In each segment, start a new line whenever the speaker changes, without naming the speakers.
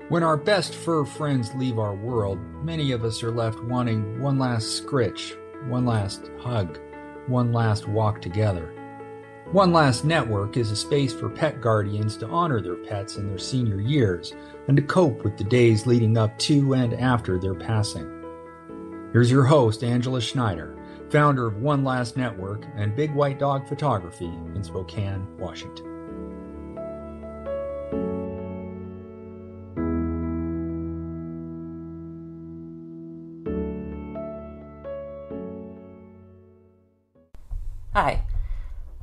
When our best fur friends leave our world, many of us are left wanting one last scritch, one last hug, one last walk together. One Last Network is a space for pet guardians to honor their pets in their senior years and to cope with the days leading up to and after their passing. Here's your host, Angela Schneider, founder of One Last Network and Big White Dog Photography in Spokane, Washington.
Hi,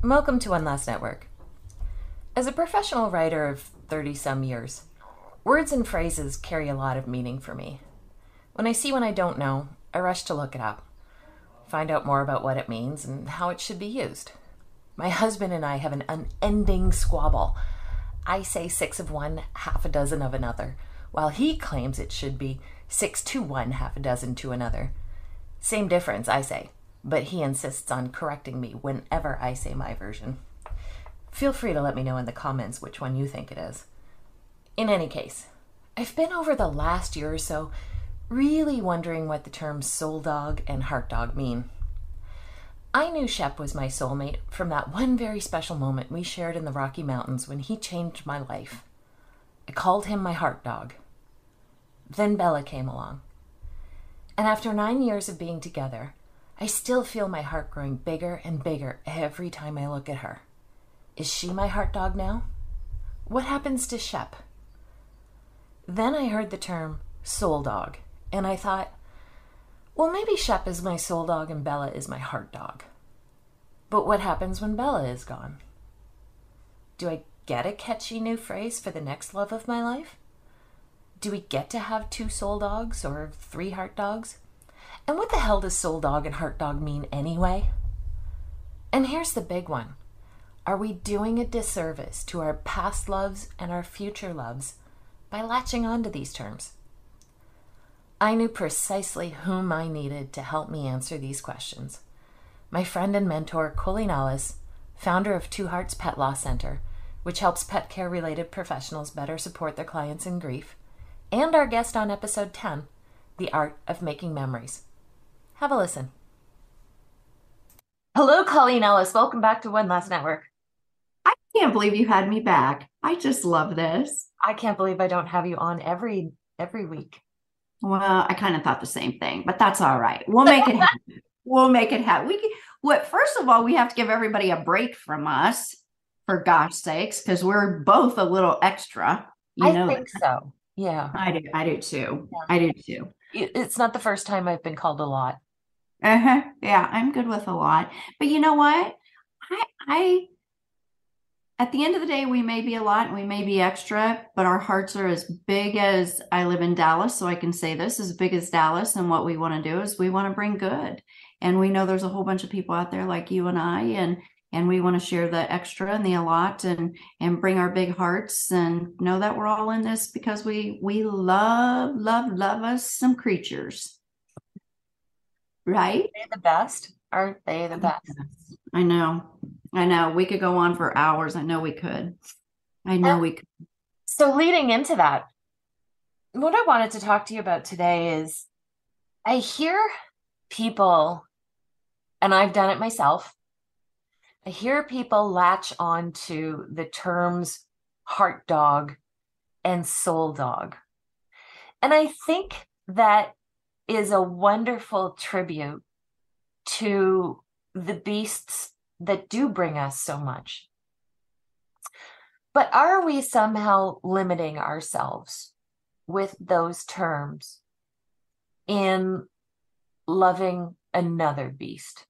and welcome to One Last Network. As a professional writer of 30-some years, words and phrases carry a lot of meaning for me. When I see one I don't know, I rush to look it up, find out more about what it means and how it should be used. My husband and I have an unending squabble. I say 6 of one, half a dozen of another, while he claims it should be 6 to one, half a dozen to another. Same difference, I say. But he insists on correcting me whenever I say my version. Feel free to let me know in the comments which one you think it is. In any case, I've been over the last year or so really wondering what the terms soul dog and heart dog mean. I knew Shep was my soulmate from that one very special moment we shared in the Rocky Mountains when he changed my life. I called him my heart dog. Then Bella came along. And after 9 years of being together, I still feel my heart growing bigger and bigger every time I look at her. Is she my heart dog now? What happens to Shep? Then I heard the term soul dog, and I thought, well, maybe Shep is my soul dog and Bella is my heart dog. But what happens when Bella is gone? Do I get a catchy new phrase for the next love of my life? Do we get to have 2 soul dogs or 3 heart dogs? And what the hell does soul dog and heart dog mean anyway? And here's the big one. Are we doing a disservice to our past loves and our future loves by latching onto these terms? I knew precisely whom I needed to help me answer these questions. My friend and mentor, Coleen Ellis, founder of Two Hearts Pet Loss Center, which helps pet care-related professionals better support their clients in grief, and our guest on episode 10, The Art of Making Memories. Have a listen. Hello, Coleen Ellis. Welcome back to One Last Network.
I can't believe you had me back. I just love this.
I can't believe I don't have you on every week.
Well, I kind of thought the same thing, but that's all right. We'll make it happen. We'll make it happen. First of all, we have to give everybody a break from us, for gosh sakes, because we're both a little extra.
I think so. Yeah.
I do too.
Yeah.
I do too.
It's not the first time I've been called a lot.
Yeah, I'm good with a lot. But you know what? I at the end of the day, we may be a lot and we may be extra, but our hearts are as big as I live in Dallas, so I can say this, as big as Dallas. And what we want to do is we want to bring good. And we know there's a whole bunch of people out there like you and I, and we want to share the extra and the a lot and bring our big hearts and know that we're all in this because we love us some creatures. Right?
They're the best. Aren't they the best?
I know. We could go on for hours. I know we could. We could.
So leading into that, what I wanted to talk to you about today is I hear people, and I've done it myself, I hear people latch on to the terms heart dog and soul dog. And I think that is a wonderful tribute to the beasts that do bring us so much. But are we somehow limiting ourselves with those terms in loving another beast?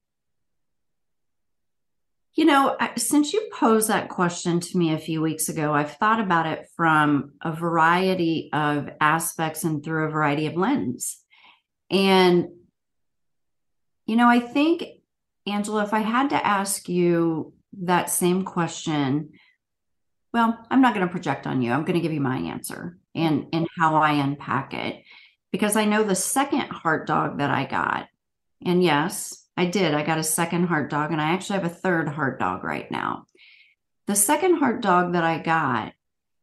You know, since you posed that question to me a few weeks ago, I've thought about it from a variety of aspects and through a variety of lenses. And, you know, I think, Angela, if I had to ask you that same question, well, I'm not going to project on you. I'm going to give you my answer and how I unpack it, because I know the second heart dog that I got, and yes, I did. I got a second heart dog, and I actually have a third heart dog right now. The second heart dog that I got,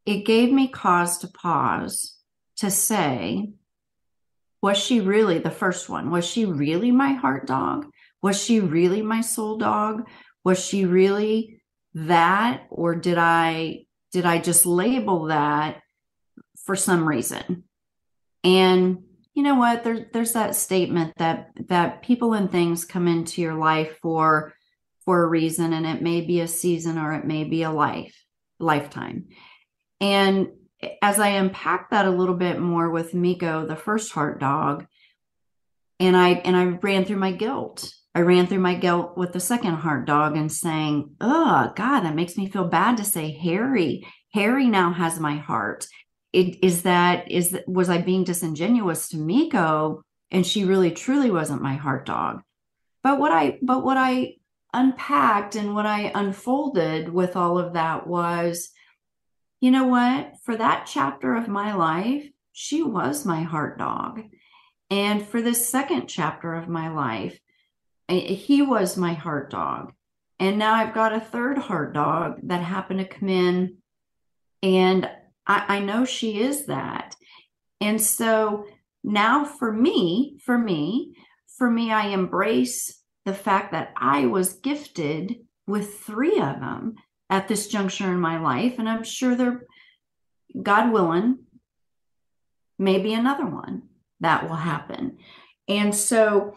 it gave me cause to pause to say, was she really the first one? Was she really my heart dog? Was she really my soul dog? Was she really that? Or did I just label that for some reason? And you know what? There's that statement that people and things come into your life for a reason, and it may be a season or it may be a lifetime. And as I unpack that a little bit more with Miko, the first heart dog, and I ran through my guilt. I ran through my guilt with the second heart dog and saying, oh God, that makes me feel bad to say Harry. Harry now has my heart. Was I being disingenuous to Miko? And she really truly wasn't my heart dog. But what I unpacked and what I unfolded with all of that was, you know what? For that chapter of my life, she was my heart dog. And for this second chapter of my life, he was my heart dog. And now I've got a third heart dog that happened to come in, and I know she is that. And so now for me, I embrace the fact that I was gifted with 3 of them at this juncture in my life. And I'm sure God willing, maybe another one that will happen. And so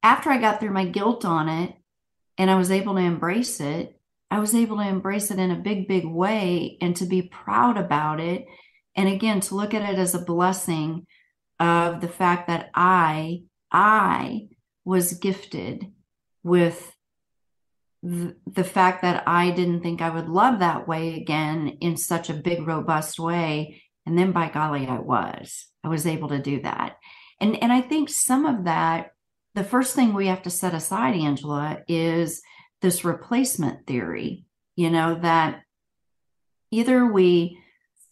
after I got through my guilt on it and I was able to embrace it, I was able to embrace it in a big, big way and to be proud about it. And again, to look at it as a blessing of the fact that I was gifted with the fact that I didn't think I would love that way again in such a big, robust way. And then by golly, I was able to do that. And I think some of that, the first thing we have to set aside, Angela, is this replacement theory, that either we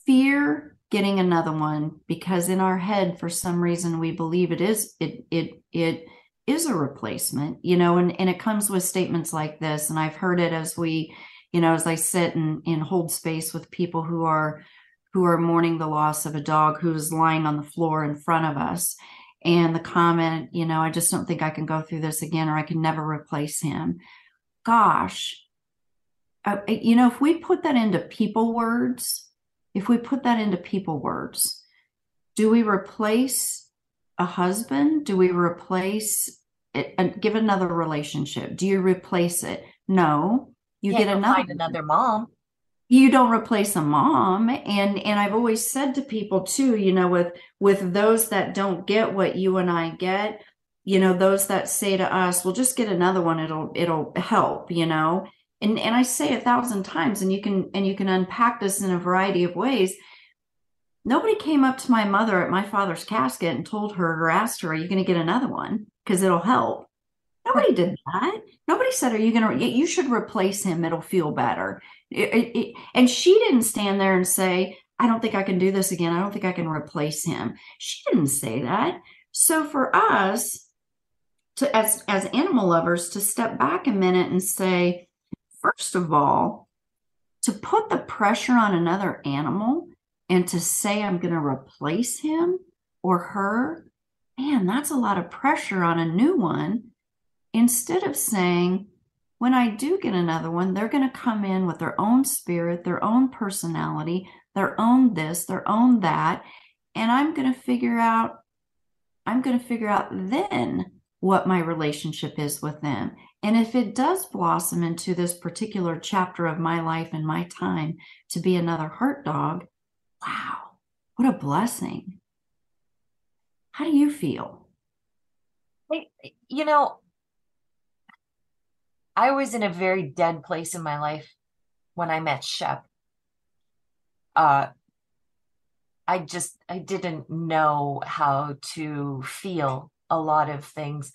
fear getting another one because in our head, for some reason, we believe it is a replacement, and it comes with statements like this. And I've heard it as as I sit and hold space with people who are mourning the loss of a dog who's lying on the floor in front of us. And the comment, I just don't think I can go through this again, or I can never replace him. Gosh, if we put that into people words, do we replace a husband? Do we replace it and give another relationship? Do you replace it? No, you get
another mom.
You don't replace a mom. And I've always said to people too, with those that don't get what you and I get, those that say to us, well, just get another one. It'll help, and I say 1,000 times, and you can unpack this in a variety of ways. Nobody came up to my mother at my father's casket and told her or asked her, are you going to get another one? Because it'll help. Nobody did that. Nobody said, you should replace him. It'll feel better. And she didn't stand there and say, I don't think I can do this again. I don't think I can replace him. She didn't say that. So for us as animal lovers to step back a minute and say, first of all, to put the pressure on another animal and to say, I'm going to replace him or her, man, that's a lot of pressure on a new one. Instead of saying, when I do get another one, they're going to come in with their own spirit, their own personality, their own this, their own that. And I'm going to figure out then what my relationship is with them. And if it does blossom into this particular chapter of my life and my time to be another heart dog, wow, what a blessing. How do you feel?
I was in a very dead place in my life when I met Shep. I didn't know how to feel a lot of things.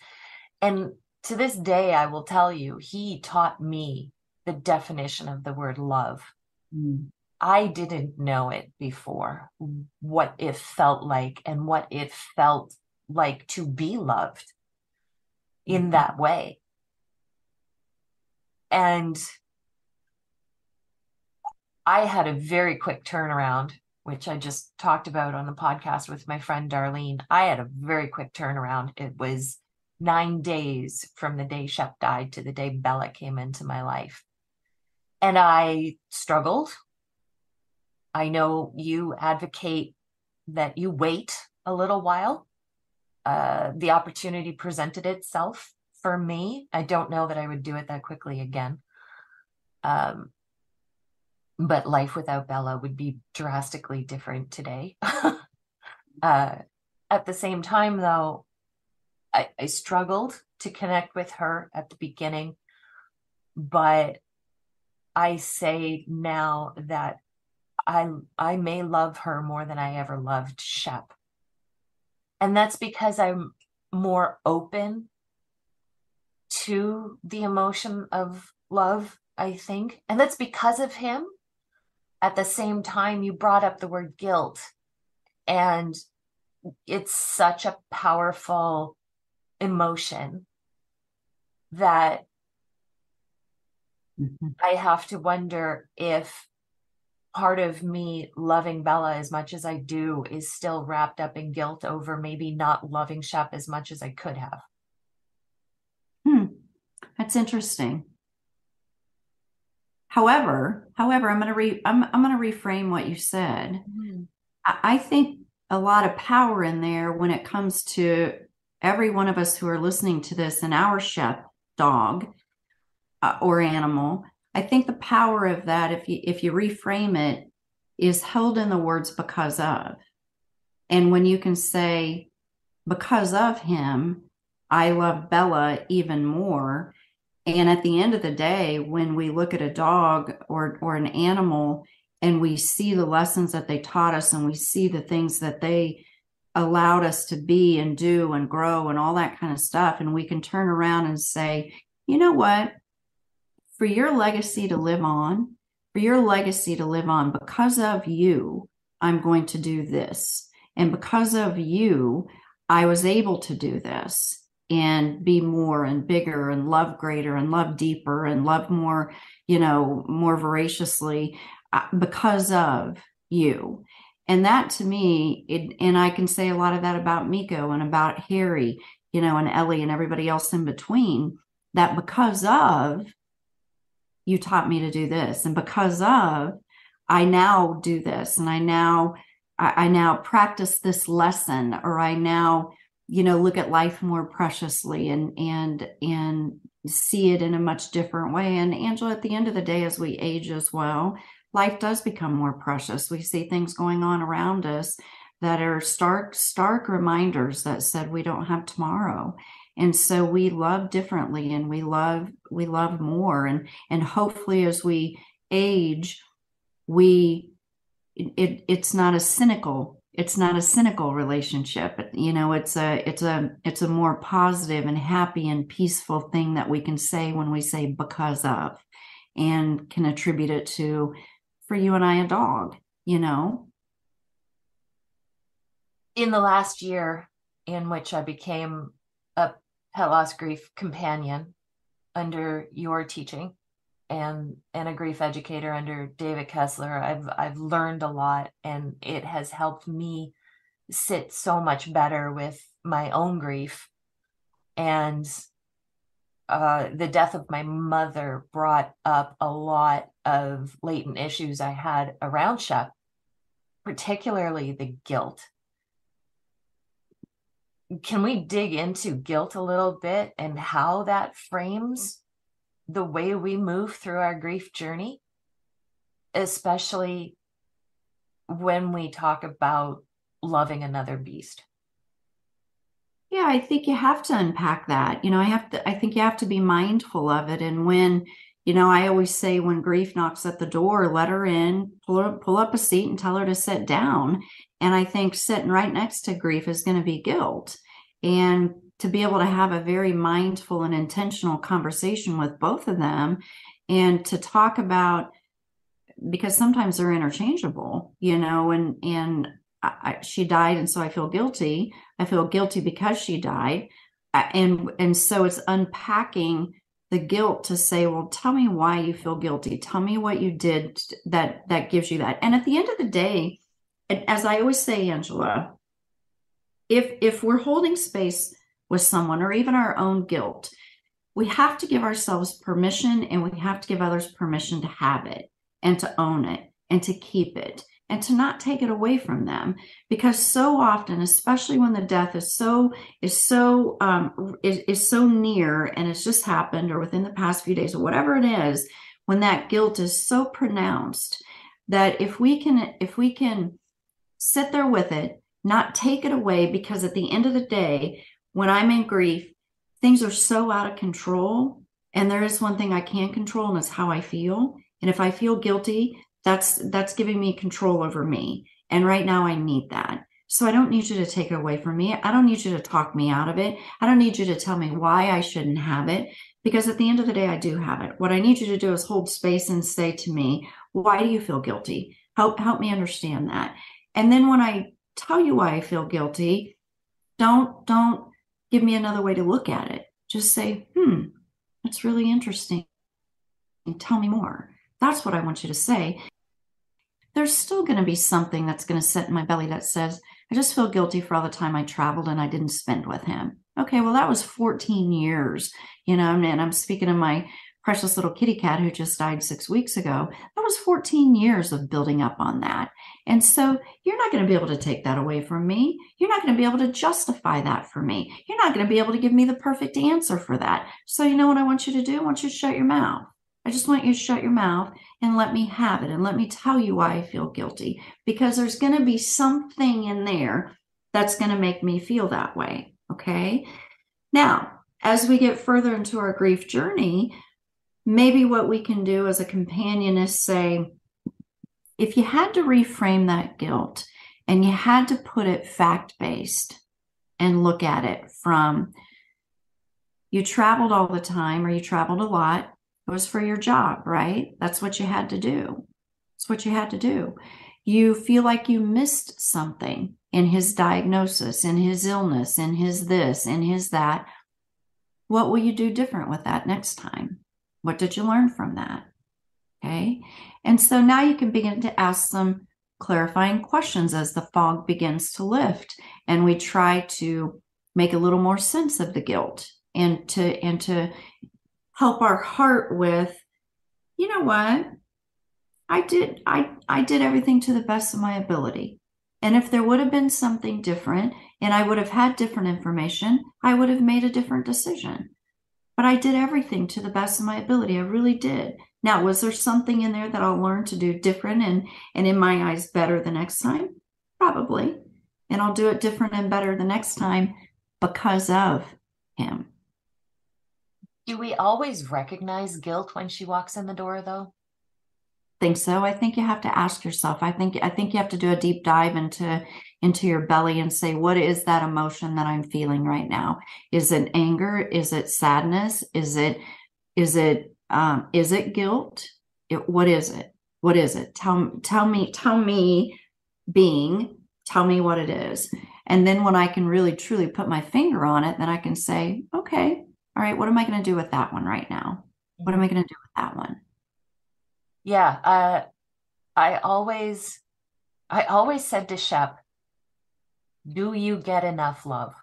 And to this day, I will tell you, he taught me the definition of the word love.
Mm.
I didn't know it before, what it felt like and what it felt like to be loved in that way. And I had a very quick turnaround which I just talked about on the podcast with my friend Darlene, I had a very quick turnaround. It was 9 days from the day Shep died to the day Bella came into my life. And I struggled. I know you advocate that you wait a little while. The opportunity presented itself for me. I don't know that I would do it that quickly again. But life without Bella would be drastically different today. At the same time, though, I struggled to connect with her at the beginning, but I say now that I may love her more than I ever loved Shep. And that's because I'm more open to the emotion of love, I think. And that's because of him. At the same time, you brought up the word guilt, and it's such a powerful emotion that I have to wonder if part of me loving Bella as much as I do is still wrapped up in guilt over maybe not loving Shep as much as I could have.
That's interesting. However, I'm going to reframe what you said. I think a lot of power in there when it comes to every one of us who are listening to this and our Shep dog or animal. I think the power of that, if you reframe it, is held in the words because of. And when you can say, because of him, I love Bella even more. And at the end of the day, when we look at a dog or an animal and we see the lessons that they taught us and we see the things that they allowed us to be and do and grow and all that kind of stuff, and we can turn around and say, you know what? For your legacy to live on, because of you, I'm going to do this. And because of you, I was able to do this and be more and bigger and love greater and love deeper and love more, more voraciously because of you. And that to me, and I can say a lot of that about Miko and about Harry, and Ellie and everybody else in between, that because of you taught me to do this, and because of I now do this, and I now practice this lesson, or I now look at life more preciously and see it in a much different way. And Angela, at the end of the day, as we age as well, life does become more precious. We see things going on around us that are stark reminders that said we don't have tomorrow. And so we love differently, and we love more. And hopefully as we age, it's not a cynical relationship. It's a more positive and happy and peaceful thing that we can say when we say because of, and can attribute it to, for you and I, a dog,
In the last year in which I became a pet loss grief companion under your teaching and a grief educator under David Kessler, I've learned a lot, and it has helped me sit so much better with my own grief. And the death of my mother brought up a lot of latent issues I had around Shep, particularly the guilt. Can we dig into guilt a little bit and how that frames the way we move through our grief journey, especially when we talk about loving another beast?
Yeah, I think you have to unpack that. I think you have to be mindful of it. And when, I always say, when grief knocks at the door, let her in, pull up a seat and tell her to sit down. And I think sitting right next to grief is going to be guilt. And to be able to have a very mindful and intentional conversation with both of them, and to talk about, because sometimes they're interchangeable, and she died, and so I feel guilty. I feel guilty because she died. And so it's unpacking the guilt to say, well, tell me why you feel guilty. Tell me what you did that gives you that. And at the end of the day, And as I always say, Angela, if we're holding space with someone or even our own guilt, we have to give ourselves permission, and we have to give others permission to have it and to own it and to keep it and to not take it away from them. Because so often, especially when the death is so near and it's just happened or within the past few days or whatever it is, when that guilt is so pronounced, that if we can sit there with it, not take it away, because at the end of the day, when I'm in grief, things are so out of control. And there is one thing I can control, and it's how I feel. And if I feel guilty, that's giving me control over me. And right now I need that. So I don't need you to take it away from me. I don't need you to talk me out of it. I don't need you to tell me why I shouldn't have it, because at the end of the day, I do have it. What I need you to do is hold space and say to me, why do you feel guilty? Help me understand that. And then when I tell you why I feel guilty, don't give me another way to look at it. Just say, that's really interesting. Tell me more. That's what I want you to say. There's still going to be something that's going to sit in my belly that says, I just feel guilty for all the time I traveled and I didn't spend with him. Okay, well, that was 14 years, and I'm speaking of my precious little kitty cat who just died 6 weeks ago. That was 14 years of building up on that. And so you're not going to be able to take that away from me. You're not going to be able to justify that for me. You're not going to be able to give me the perfect answer for that. So you know what I want you to do? I want you to shut your mouth. I just want you to shut your mouth and let me have it. And let me tell you why I feel guilty, because there's going to be something in there that's going to make me feel that way. Okay. Now, as we get further into our grief journey, maybe what we can do as a companion is say, if you had to reframe that guilt and you had to put it fact-based and look at it from, you traveled all the time or you traveled a lot. It was for your job, right? That's what you had to do. That's what you had to do. You feel like you missed something in his diagnosis, in his illness, in his this, in his that. What will you do different with that next time? What did you learn from that? Okay. And so now you can begin to ask some clarifying questions as the fog begins to lift, and we try to make a little more sense of the guilt and to help our heart with, you know what? I did everything to the best of my ability. And if there would have been something different and I would have had different information, I would have made a different decision. But I did everything to the best of my ability. I really did. Now, was there something in there that I'll learn to do different and in my eyes better the next time? Probably. And I'll do it different and better the next time because of him.
Do we always recognize guilt when she walks in the door, though?
Think so. I think you have to ask yourself. I think you have to do a deep dive into your belly and say, what is that emotion that I'm feeling right now? Is it anger? Is it sadness? Is it guilt? What is it? What is it? Tell me, being, tell me what it is. And then when I can really truly put my finger on it, then I can say, okay, all right, what am I going to do with that one right now? What am I going to do with that one?
Yeah, I always said to Shep, do you get enough love?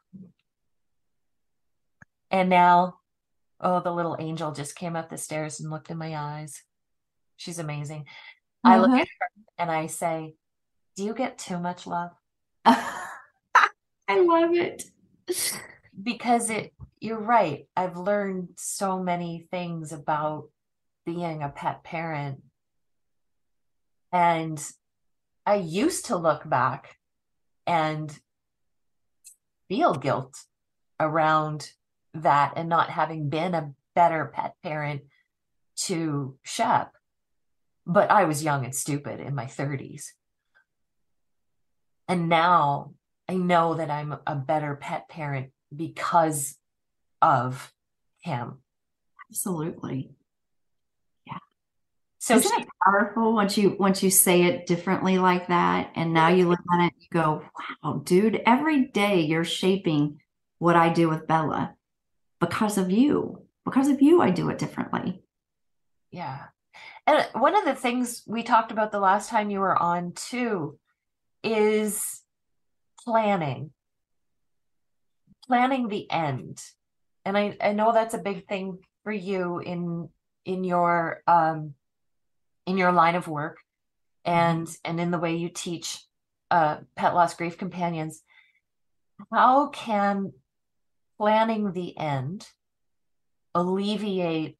And now, oh, the little angel just came up the stairs and looked in my eyes. She's amazing. I look at her and I say, do you get too much love?
I love it.
Because you're right. I've learned so many things about being a pet parent. And I used to look back and feel guilt around that and not having been a better pet parent to Shep. But I was young and stupid in my 30s. And now I know that I'm a better pet parent because of him.
Absolutely. Yeah.
So
isn't it powerful once you say it differently like that? And now you look at it, you go, wow, dude, every day you're shaping what I do with Bella because of you. Because of you, I do it differently.
Yeah. And one of the things we talked about the last time you were on too is planning the end. And I know that's a big thing for you in your line of work and in the way you teach pet loss grief companions. How can planning the end alleviate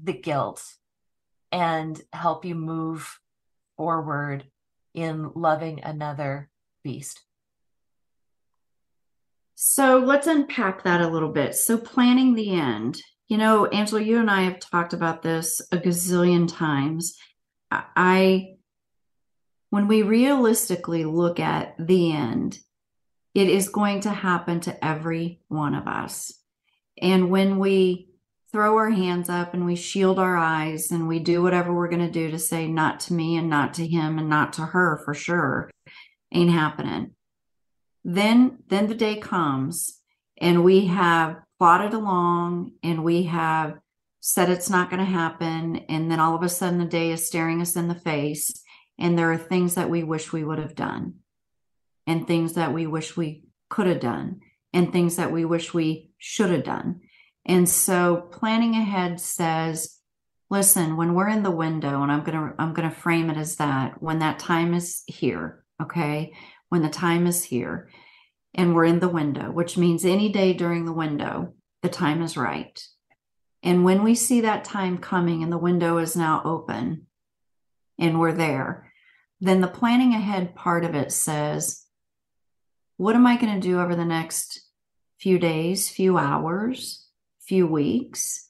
the guilt and help you move forward in loving another beast?
So let's unpack that a little bit. So planning the end, Angela, you and I have talked about this a gazillion times. When we realistically look at the end, it is going to happen to every one of us. And when we throw our hands up and we shield our eyes and we do whatever we're going to do to say not to me and not to him and not to her for sure, ain't happening. Then the day comes and we have plodded along and we have said it's not going to happen. And then all of a sudden the day is staring us in the face. And there are things that we wish we would have done and things that we wish we could have done and things that we wish we should have done. And so planning ahead says, listen, when we're in the window, and I'm going to frame it as that, when that time is here, okay? When the time is here and we're in the window, which means any day during the window, the time is right. And when we see that time coming and the window is now open and we're there, then the planning ahead part of it says, what am I going to do over the next few days, few hours, few weeks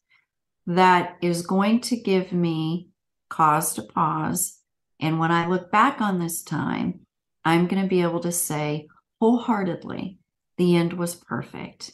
that is going to give me cause to pause? And when I look back on this time, I'm going to be able to say wholeheartedly, the end was perfect.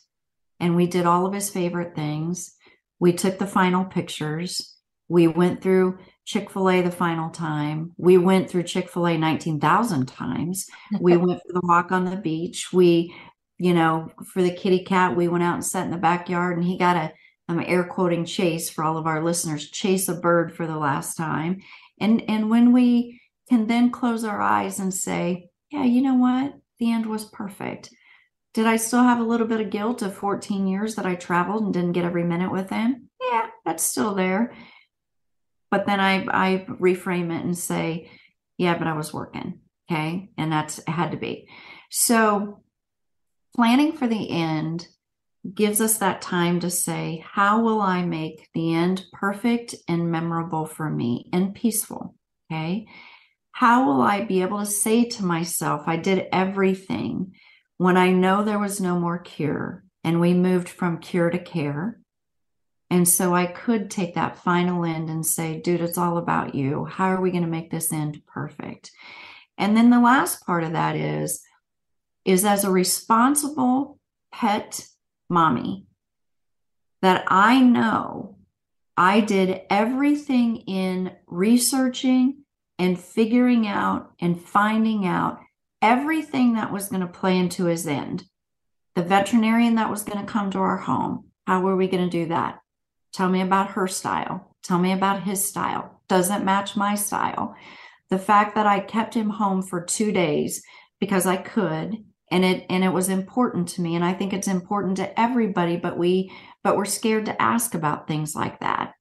And we did all of his favorite things. We took the final pictures. We went through Chick-fil-A the final time. We went through Chick-fil-A 19,000 times. We went for the walk on the beach. We, for the kitty cat, we went out and sat in the backyard and he got I'm air quoting chase for all of our listeners, chase a bird for the last time. And when we can then close our eyes and say, yeah, you know what? The end was perfect. Did I still have a little bit of guilt of 14 years that I traveled and didn't get every minute with him? Yeah, that's still there. But then I reframe it and say, yeah, but I was working. Okay. And it had to be. So planning for the end gives us that time to say, how will I make the end perfect and memorable for me and peaceful? Okay. How will I be able to say to myself, I did everything when I know there was no more cure and we moved from cure to care? And so I could take that final end and say, dude, it's all about you. How are we going to make this end perfect? And then the last part of that is as a responsible pet mommy, that I know I did everything in researching and figuring out and finding out everything that was going to play into his end. The veterinarian that was going to come to our home, how were we going to do that? Tell me about her style. Tell me about his style. Doesn't match my style. The fact that I kept him home for 2 days because I could, and it was important to me. And I think it's important to everybody, but we're scared to ask about things like that.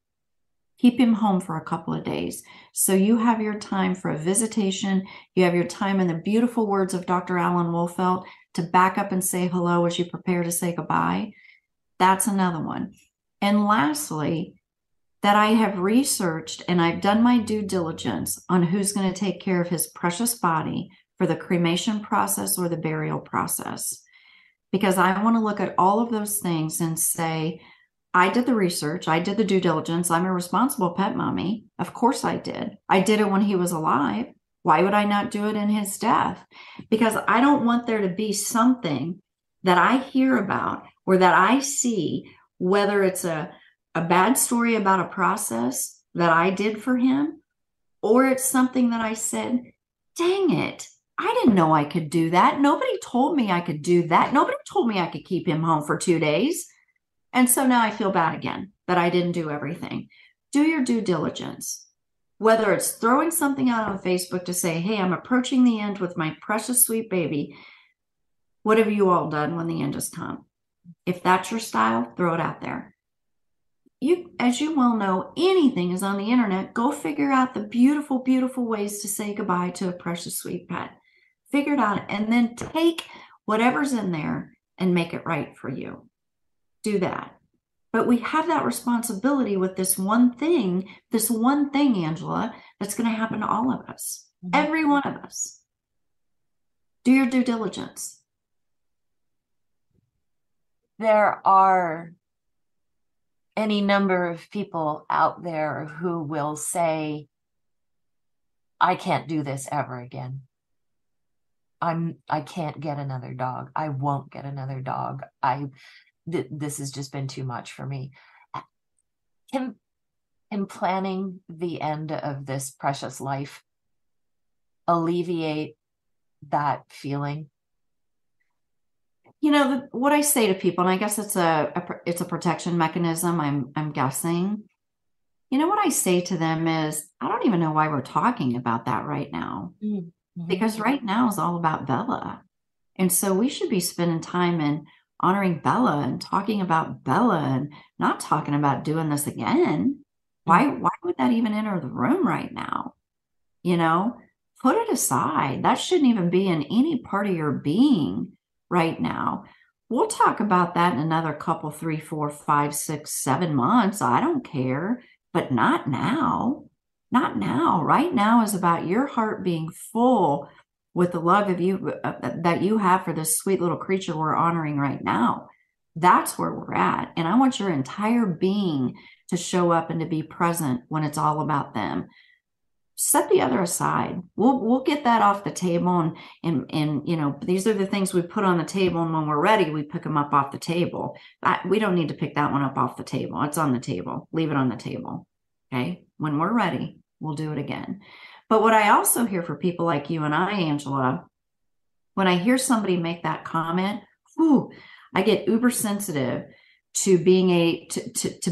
Keep him home for a couple of days. So you have your time for a visitation. You have your time, in the beautiful words of Dr. Alan Wolfelt, to back up and say hello as you prepare to say goodbye. That's another one. And lastly, that I have researched and I've done my due diligence on who's going to take care of his precious body for the cremation process or the burial process. Because I want to look at all of those things and say, I did the research, I did the due diligence, I'm a responsible pet mommy. Of course I did. I did it when he was alive. Why would I not do it in his death? Because I don't want there to be something that I hear about or that I see, whether it's a bad story about a process that I did for him, or it's something that I said, dang it, I didn't know I could do that. Nobody told me I could do that. Nobody told me I could keep him home for 2 days. And so now I feel bad again that I didn't do everything. Do your due diligence. Whether it's throwing something out on Facebook to say, hey, I'm approaching the end with my precious sweet baby. What have you all done when the end has come? If that's your style, throw it out there. You, as you well know, anything is on the internet. Go figure out the beautiful, beautiful ways to say goodbye to a precious sweet pet. Figure it out and then take whatever's in there and make it right for you. Do that. But we have that responsibility with this one thing, Angela, that's going to happen to all of us, every one of us. Do your due diligence.
There are any number of people out there who will say, I can't do this ever again. I can't get another dog. I won't get another dog. This has just been too much for me. Can planning the end of this precious life alleviate that feeling?
You know, what I say to people, and I guess it's a protection mechanism, I'm guessing. You know, what I say to them is, I don't even know why we're talking about that right now. Mm-hmm. Because right now is all about Bella. And so we should be spending time in honoring Bella and talking about Bella and not talking about doing this again. Mm-hmm. Why would that even enter the room right now? You know, put it aside. That shouldn't even be in any part of your being right now. We'll talk about that in another couple, 3, 4, 5, 6, 7 months. I don't care, but not now. Not now. Right now is about your heart being full with the love of you that you have for this sweet little creature we're honoring right now. That's where we're at. And I want your entire being to show up and to be present when it's all about them. Set the other aside. We'll get that off the table, and you know, these are the things we put on the table, and when we're ready, we pick them up off the table. We don't need to pick that one up off the table. It's on the table. Leave it on the table. Okay. When we're ready, we'll do it again. But what I also hear for people like you and I, Angela, when I hear somebody make that comment, I get uber sensitive to being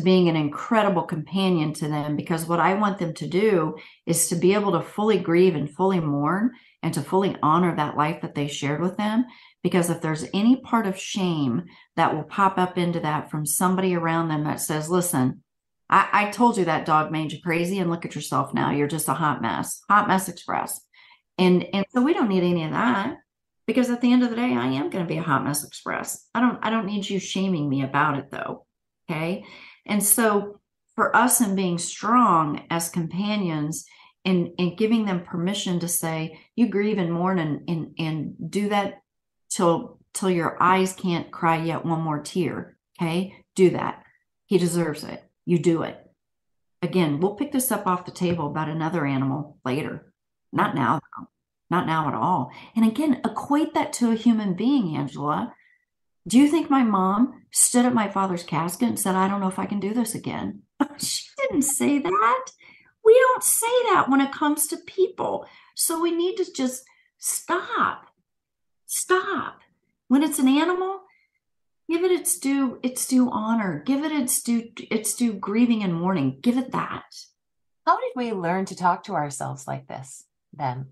being an incredible companion to them, because what I want them to do is to be able to fully grieve and fully mourn and to fully honor that life that they shared with them. Because if there's any part of shame that will pop up into that from somebody around them that says, listen, I told you that dog made you crazy, and look at yourself now. You're just a hot mess express. And so we don't need any of that. Because at the end of the day, I am going to be a hot mess express. I don't need you shaming me about it, though. Okay. And so for us, and being strong as companions and giving them permission to say, you grieve and mourn and do that till your eyes can't cry yet one more tear. Okay. Do that. He deserves it. You do it. Again, we'll pick this up off the table about another animal later. Not now, though. Not now at all. And again, equate that to a human being, Angela. Do you think my mom stood at my father's casket and said, I don't know if I can do this again? She didn't say that. We don't say that when it comes to people. So we need to just stop. Stop. When it's an animal, give it its due honor. Give it its due grieving and mourning. Give it that.
How did we learn to talk to ourselves like this then?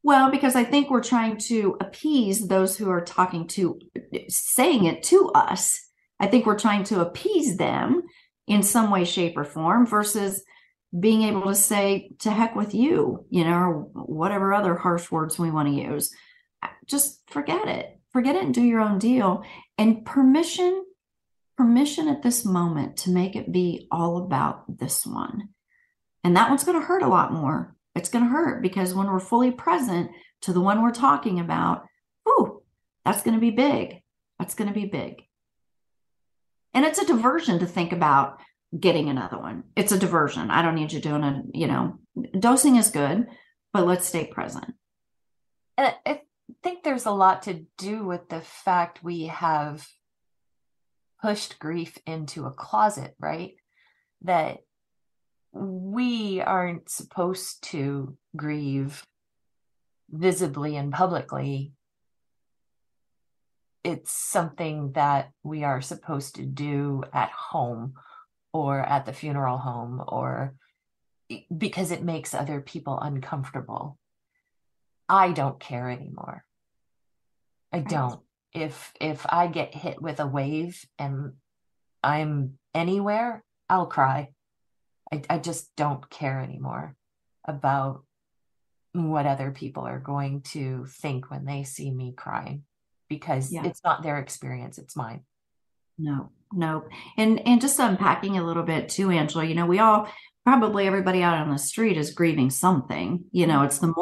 Well, because I think we're trying to appease those who are saying it to us. I think we're trying to appease them in some way, shape, or form, versus being able to say, to heck with you, you know, or whatever other harsh words we want to use. Just forget it and do your own deal. And permission at this moment to make it be all about this one. And that one's going to hurt a lot more. It's going to hurt, because when we're fully present to the one we're talking about, that's going to be big. That's going to be big. And it's a diversion to think about getting another one. It's a diversion. I don't need you doing dosing is good, but let's stay present.
And I think there's a lot to do with the fact we have pushed grief into a closet, right? That we aren't supposed to grieve visibly and publicly. It's something that we are supposed to do at home or at the funeral home or because it makes other people uncomfortable. I don't care anymore. I
Right.
don't. If I get hit with a wave and I'm anywhere, I'll cry. I just don't care anymore about what other people are going to think when they see me crying, because
Yeah.
it's not their experience, it's mine.
No, no. And just unpacking a little bit too, Angela, we all, probably everybody out on the street is grieving something. It's the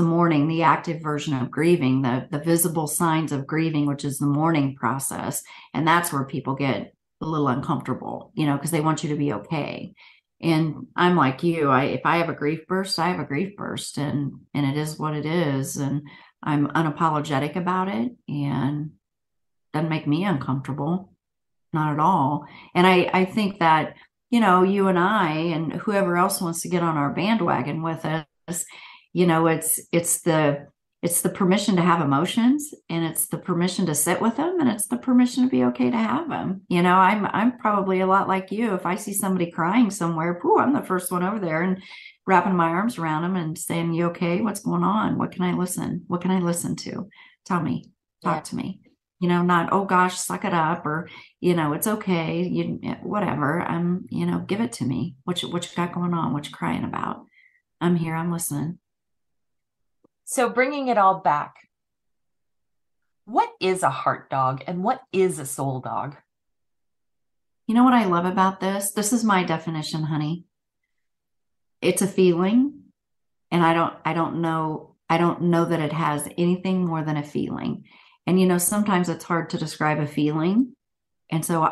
mourning, the active version of grieving, the visible signs of grieving, which is the mourning process. And that's where people get a little uncomfortable, because they want you to be okay. And I'm like you, if I have a grief burst, I have a grief burst, and it is what it is. And I'm unapologetic about it. And doesn't make me uncomfortable, not at all. And I think that, you and I and whoever else wants to get on our bandwagon with us, it's the permission to have emotions, and it's the permission to sit with them, and it's the permission to be okay to have them. I'm probably a lot like you. If I see somebody crying somewhere, I'm the first one over there and wrapping my arms around them and saying, "You okay? What's going on? What can I listen? What can I listen to? Tell me,
Yeah.
talk to me." Not, oh gosh, suck it up, or, it's okay. Whatever. Give it to me. What you got going on? What you crying about? I'm here. I'm listening.
So bringing it all back, what is a heart dog and what is a soul dog?
You know what I love about this? This is my definition, honey. It's a feeling, and I don't know that it has anything more than a feeling. And sometimes it's hard to describe a feeling. And so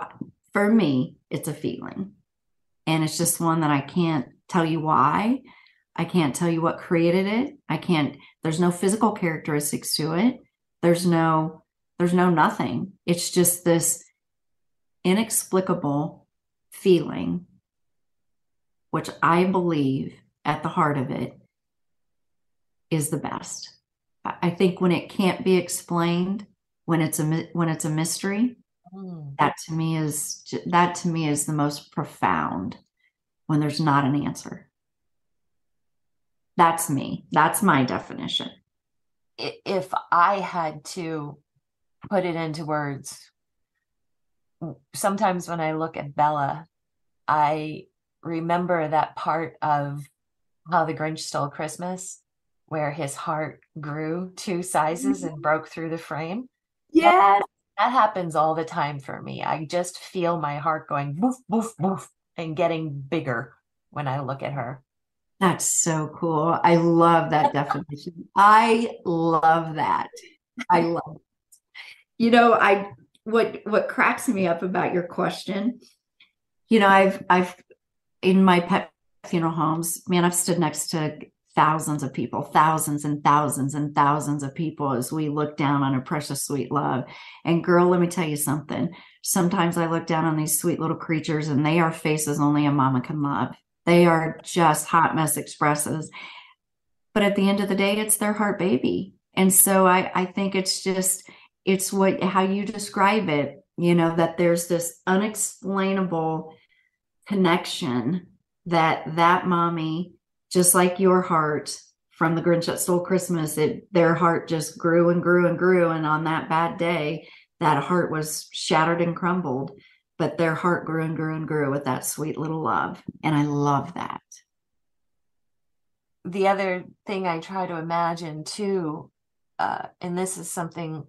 for me, it's a feeling. And it's just one that I can't tell you why. I can't tell you what created it. There's no physical characteristics to it. There's no nothing. It's just this inexplicable feeling, which I believe at the heart of it is the best. I think when it can't be explained, when it's a mystery, that to me is the most profound, when there's not an answer. That's me. That's my definition.
If I had to put it into words, sometimes when I look at Bella, I remember that part of How the Grinch Stole Christmas, where his heart grew 2 sizes and broke through the frame.
Yes.
That happens all the time for me. I just feel my heart going boof, boof, boof, and getting bigger when I look at her.
That's so cool. I love that definition. I love that. I love it. What cracks me up about your question, I've in my pet funeral homes, man, I've stood next to thousands of people, thousands and thousands and thousands of people as we look down on a precious, sweet love. And girl, let me tell you something. Sometimes I look down on these sweet little creatures, and they are faces only a mama can love. They are just hot mess expresses. But at the end of the day, it's their heart baby. And so I think it's how you describe it, that there's this unexplainable connection that mommy, just like your heart from the Grinch that Stole Christmas, their heart just grew and grew and grew. And on that bad day, that heart was shattered and crumbled, but their heart grew and grew and grew with that sweet little love. And I love that.
The other thing I try to imagine too, and this is something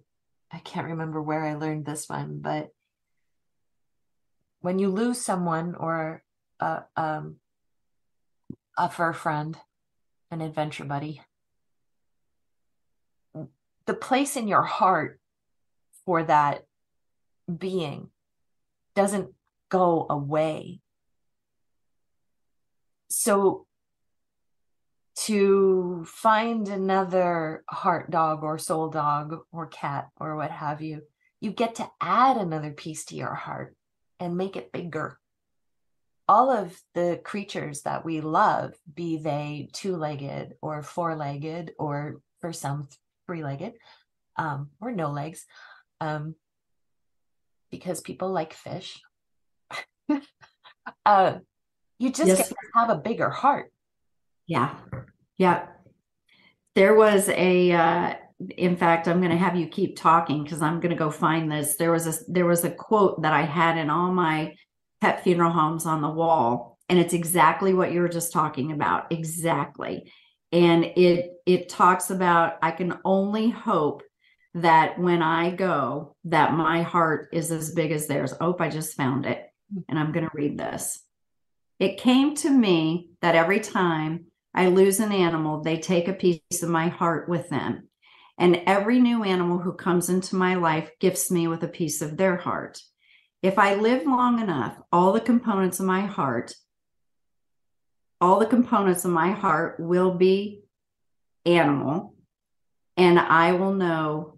I can't remember where I learned this one, but when you lose someone, or a fur friend, an adventure buddy, the place in your heart for that being doesn't go away. So to find another heart dog or soul dog or cat or what have you, you get to add another piece to your heart and make it bigger. All of the creatures that we love, be they 2-legged or 4-legged, or for some 3-legged, or no legs, because people like fish. You just
Yes.
get to have a bigger heart.
Yeah. Yeah. There was in fact, I'm going to have you keep talking because I'm going to go find this. There was a quote that I had in all my pet funeral homes on the wall, and it's exactly what you were just talking about. Exactly. And it talks about, I can only hope that when I go, that my heart is as big as theirs. Oh, I just found it. And I'm going to read this. It came to me that every time I lose an animal, they take a piece of my heart with them. And every new animal who comes into my life gifts me with a piece of their heart. If I live long enough, all the components of my heart will be animal, and I will know,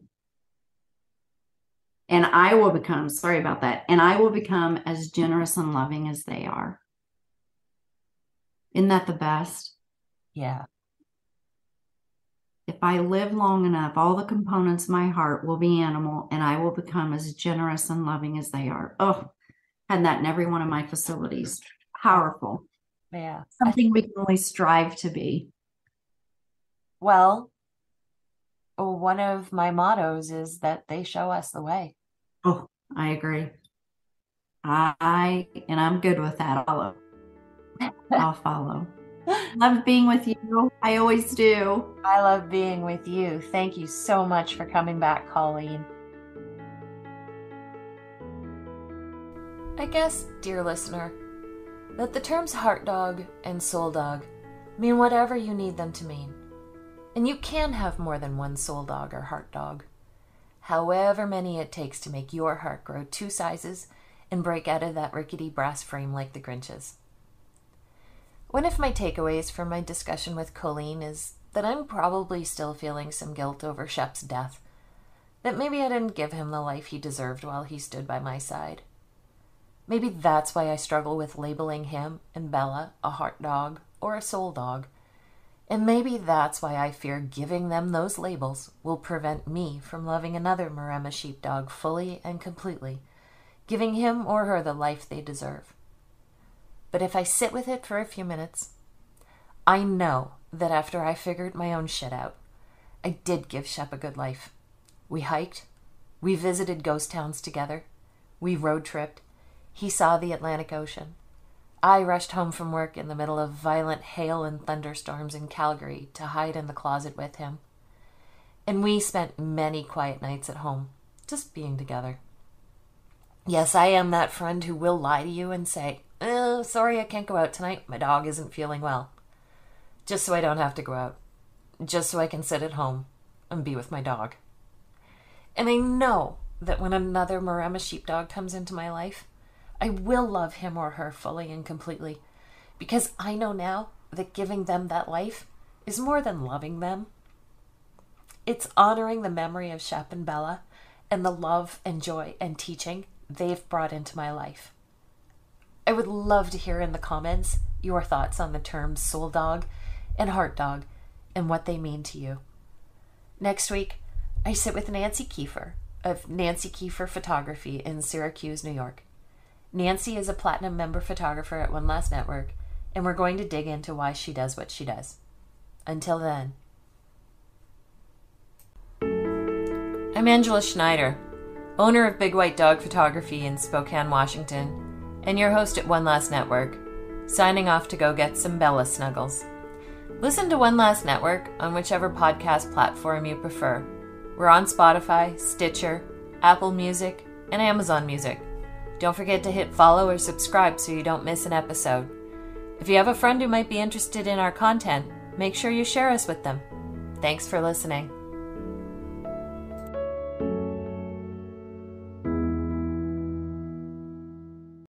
and I will become, sorry about that, and I will become as generous and loving as they are. Isn't that the best?
Yeah.
If I live long enough, all the components of my heart will be animal, and I will become as generous and loving as they are. Oh, had that in every one of my facilities. Powerful.
Yeah.
Something we can only strive to be.
Well, one of my mottos is that they show us the way.
Oh, I agree. And I'm good with that. I'll follow. Love being with you. I always do.
I love being with you. Thank you so much for coming back, Coleen. I guess, dear listener, that the terms heart dog and soul dog mean whatever you need them to mean. And you can have more than one soul dog or heart dog. However many it takes to make your heart grow 2 sizes and break out of that rickety brass frame like the Grinch's. One of my takeaways from my discussion with Coleen is that I'm probably still feeling some guilt over Shep's death. That maybe I didn't give him the life he deserved while he stood by my side. Maybe that's why I struggle with labeling him and Bella a heart dog or a soul dog. And maybe that's why I fear giving them those labels will prevent me from loving another Maremma sheepdog fully and completely, giving him or her the life they deserve. But if I sit with it for a few minutes, I know that after I figured my own shit out, I did give Shep a good life. We hiked, we visited ghost towns together, we road tripped, he saw the Atlantic Ocean. I rushed home from work in the middle of violent hail and thunderstorms in Calgary to hide in the closet with him. And we spent many quiet nights at home, just being together. Yes, I am that friend who will lie to you and say, sorry, I can't go out tonight. My dog isn't feeling well. Just so I don't have to go out. Just so I can sit at home and be with my dog. And I know that when another Maremma sheepdog comes into my life, I will love him or her fully and completely, because I know now that giving them that life is more than loving them. It's honoring the memory of Shep and Bella and the love and joy and teaching they've brought into my life. I would love to hear in the comments your thoughts on the terms soul dog and heart dog and what they mean to you. Next week, I sit with Nancy Kiefer of Nancy Kiefer Photography in Syracuse, New York. Nancy is a platinum member photographer at One Last Network, and we're going to dig into why she does what she does. Until then. I'm Angela Schneider, owner of Big White Dog Photography in Spokane, Washington, and your host at One Last Network, signing off to go get some Bella snuggles. Listen to One Last Network on whichever podcast platform you prefer. We're on Spotify, Stitcher, Apple Music, and Amazon Music. Don't forget to hit follow or subscribe so you don't miss an episode. If you have a friend who might be interested in our content, make sure you share us with them. Thanks for listening.